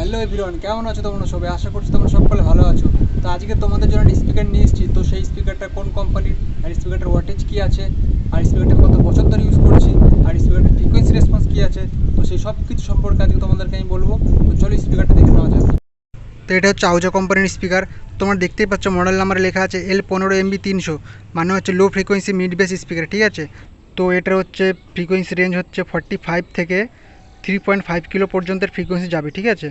Hello everyone, কেমন আছো তোমরা সবাই? আশা করছি তোমরা সকলে ভালো আছো। তো আজকে তোমাদের জন্য স্পিকার নিয়ে এসেছি। তো সেই স্পিকারটা কোন কোম্পানির, আর স্পিকারটার ওয়াটেজ কী আছে, আর স্পিকারটা কত বছর ধরে ইউজ করছি, আর স্পিকারটার ফ্রিকোয়েন্সি রেসপন্স কী আছে, তো সেই সব কিছু সম্পর্কে আজকে তোমাদেরকে আমি বলবো। তো চলো স্পিকারটা দেখে নেওয়া যাক। তো এটা হচ্ছে আউজা কোম্পানির স্পিকার। তোমরা দেখতেই পাচ্ছ মডেল নাম্বারে লেখা আছে L15MB300, মানে হচ্ছে low frequency mid base speaker, ঠিক আছে। তো এটার হচ্ছে ফ্রিকোয়েন্সি রেঞ্জ হচ্ছে 45 থেকে 3.5 কিলো পর্যন্তের ফ্রিকোয়েন্সি যাবে, ঠিক আছে।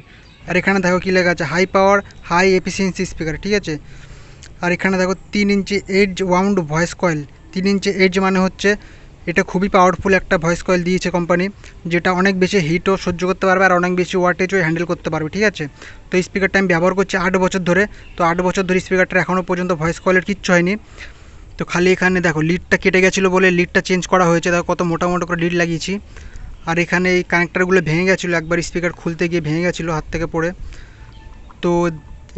আর এখানে দেখো কী লেখা আছে, high power high efficiency speaker, ঠিক আছে। আর এখানে দেখো 3 inch edge wound voice coil. 3 inch edge মানে হচ্ছে এটা খুবই পাওয়ারফুল একটা ভয়েস কয়েল দিয়েছে কোম্পানি, যেটা অনেক বেশি হিটও সহ্য করতে পারবে আর অনেক বেশি ওয়াটেজও হ্যান্ডেল করতে পারবে, ঠিক আছে। তো এই স্পিকারটা আমি ব্যবহার করছি 8 বছর ধরে। তো 8 বছর ধরে স্পিকারটা এখনও পর্যন্ত ভয়েস কয়েলের কিচ্ছু হয়নি। তো খালি এখানে দেখো লিডটা কেটে গেছিলো বলে লিডটা চেঞ্জ করা হয়েছে, দেখো কত মোটা মোটা করে লিড লাগিয়েছি। আর এখানে এই কানেক্টারগুলো ভেঙে গেছিলো, একবার স্পিকার খুলতে গিয়ে ভেঙে গেছিলো হাত থেকে পড়ে। তো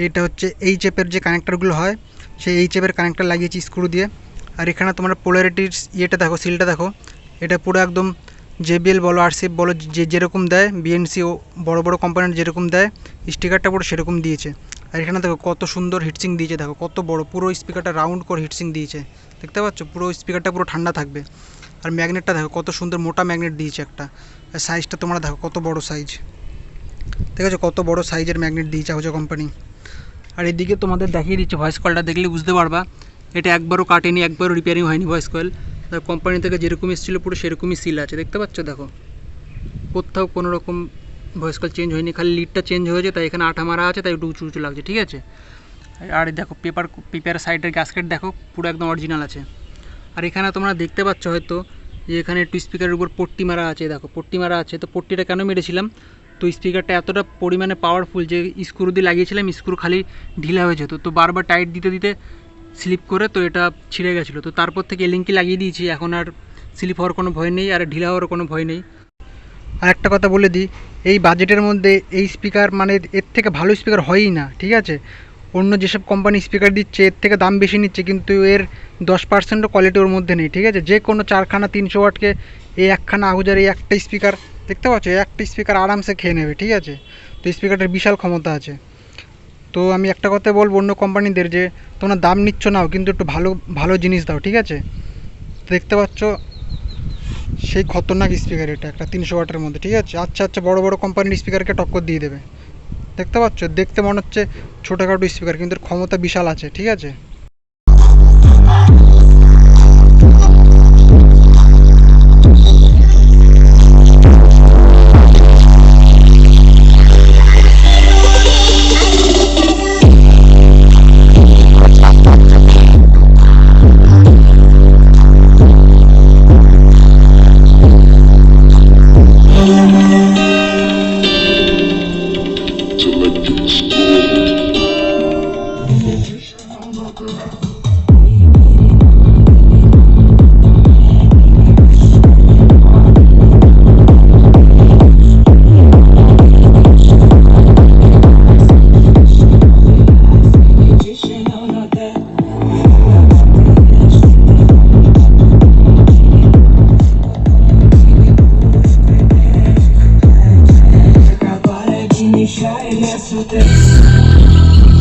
এটা হচ্ছে এইচএফের যে কানেক্টারগুলো হয়, সেই এইচএফের কানেক্টার লাগিয়েছি স্ক্রু দিয়ে। আর এখানে তোমরা পোলারিটির ইয়েটা দেখো, সিলটা দেখো, এটা পুরো একদম জেবিএল বলো আরসিএফ বলো যেরকম দেয়, বিএনসি ও বড় বড় কোম্পানির যেরকম দেয় স্টিকারটা পুরো সেরকম দিয়েছে। আর এখানে দেখো কত সুন্দর হিটসিং দিয়েছে, দেখো কত বড়, পুরো স্পিকারটা রাউন্ড করে হিটসিং দিয়েছে, দেখতে পাচ্ছ। পুরো স্পিকারটা পুরো ঠান্ডা থাকবে। আর ম্যাগনেটটা দেখো কত সুন্দর মোটা ম্যাগনেট দিয়েছে একটা। আর সাইজটা তোমরা দেখো কত বড় সাইজ, ঠিক আছে, কত বড় সাইজের ম্যাগনেট দিয়েছে আউজা কোম্পানি। আর এদিকে তোমাদের দেখিয়ে দিচ্ছে, ভয়েস কলটা দেখলে বুঝতে পারবা এটা একবারও কাটেনি, একবারও রিপেয়ারিং হয়নি ভয়েস কয়েল। কোম্পানি থেকে যেরকম এসেছিলো পুরো সেরকমই সিল আছে, দেখতে পাচ্ছ। দেখো কোথাও কোনো রকম ভয়েস কল চেঞ্জ হয়নি, খালি লিডটা চেঞ্জ হয়েছে, তাই এখানে আঠা মারা আছে, তাই একটু উঁচু উঁচু লাগছে, ঠিক আছে। আর দেখো পেপারের সাইডের গ্যাসকেট দেখো পুরো একদম অরিজিনাল আছে। আর এখানে তোমরা দেখতে পাচ্ছ হয়তো যে এখানে একটু স্পিকারের উপর পট্টি মারা আছে, দেখো পট্টি মারা আছে। তো পট্টিটা কেন মেরেছিলাম, তো স্পিকারটা এতটা পরিমাণে পাওয়ারফুল যে স্ক্রু দিয়ে লাগিয়েছিলাম, স্ক্রু খালি ঢিলা হয়ে যেত, তো বারবার টাইট দিতে দিতে স্লিপ করে তো এটা ছিঁড়ে গেছিলো। তো তারপর থেকে লিঙ্কি লাগিয়ে দিয়েছি, এখন আর স্লিপ হওয়ার কোনো ভয় নেই আর ঢিলা হওয়ার কোনো ভয় নেই। আর একটা কথা বলে দিই, এই বাজেটের মধ্যে এই স্পিকার মানে এর থেকে ভালো স্পিকার হয়ই না, ঠিক আছে। অন্য যেসব কোম্পানি স্পিকার দিচ্ছে এর থেকে দাম বেশি নিচ্ছে, কিন্তু এর 10%ও কোয়ালিটি ওর মধ্যে নেই, ঠিক আছে। যে কোনো 4খানা 300 ওয়াটকে এই একখানা আহুজার এই একটা স্পিকার, দেখতে পাচ্ছ, এই একটা স্পিকার আরামসে খেয়ে নেবে, ঠিক আছে। তো স্পিকারটার বিশাল ক্ষমতা আছে। তো আমি একটা কথা বলবো অন্য কোম্পানিদের, যে তোমরা দাম নিচ্ছ নাও, কিন্তু একটু ভালো ভালো জিনিস দাও, ঠিক আছে। দেখতে পাচ্ছ সেই খতরনাক স্পিকার, এটা একটা 300 ওয়াটের মধ্যে, ঠিক আছে। আচ্ছা আচ্ছা, বড় বড় কোম্পানির স্পিকারকে টক্কর দিয়ে দেবে, দেখতে পাচ্ছ। দেখতে মনে হচ্ছে ছোটোখাটো স্পিকার, কিন্তু এর ক্ষমতা বিশাল আছে, ঠিক আছে।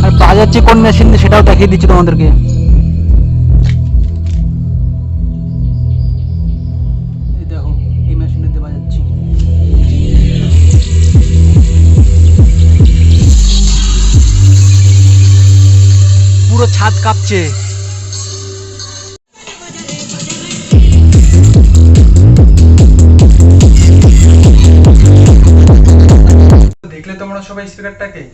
আর বাজাচ্ছি কোন মেশিন দিয়ে সেটাও দেখিয়ে দিচ্ছি তোমাদেরকে। এই দেখো এই মেশিনটা দিয়ে বাজাচ্ছি, পুরো ছাদ কাঁপছে। দেখলে তোমরা সবাই স্পিকারটাকে।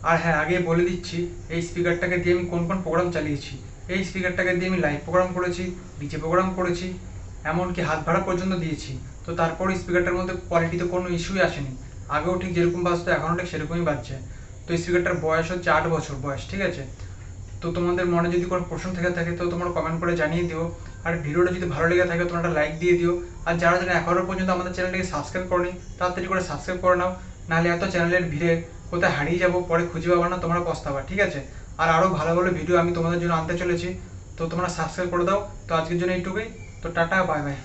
আর হ্যাঁ, আগে বলে দিচ্ছি এই স্পিকারটাকে দিয়ে আমি কোন কোন প্রোগ্রাম চালিয়েছি। এই স্পিকারটাকে দিয়ে আমি লাইভ প্রোগ্রাম করেছি, ডিজে প্রোগ্রাম করেছি, এমনকি হাত ভাড়া পর্যন্ত দিয়েছি। তো তারপর স্পিকারটার মধ্যে কোয়ালিটিতে কোনো ইস্যুই আসেনি, আগেও ঠিক যেরকম বাজতো এখনও ঠিক সেরকমই বাজছে। তো স্পিকারটার বয়স হচ্ছে 8 বছর বয়স, ঠিক আছে। তো তোমাদের মনে যদি কোনো প্রশ্ন থেকে থাকে তো তোমরা কমেন্ট করে জানিয়ে দিও। আর ভিডিওটা যদি ভালো লেগে থাকে তোমরা একটা লাইক দিয়ে দিও। আর যারা যারা এখনও পর্যন্ত আমাদের চ্যানেলটিকে সাবস্ক্রাইব করনি তাড়াতাড়ি করে সাবস্ক্রাইব করে নাও, নাহলে এত চ্যানেলের ভিড়ে কোথায় হারিয়ে যাবো, পরে খুঁজে পাবো না, তোমরা পস্তাবা, ঠিক আছে। আর আরও ভালো ভালো ভিডিও আমি তোমাদের জন্য আনতে চলেছি, তো তোমরা সাবস্ক্রাইব করে দাও। তো আজকের জন্য এইটুকুই, তো টাটা, বাই বাই।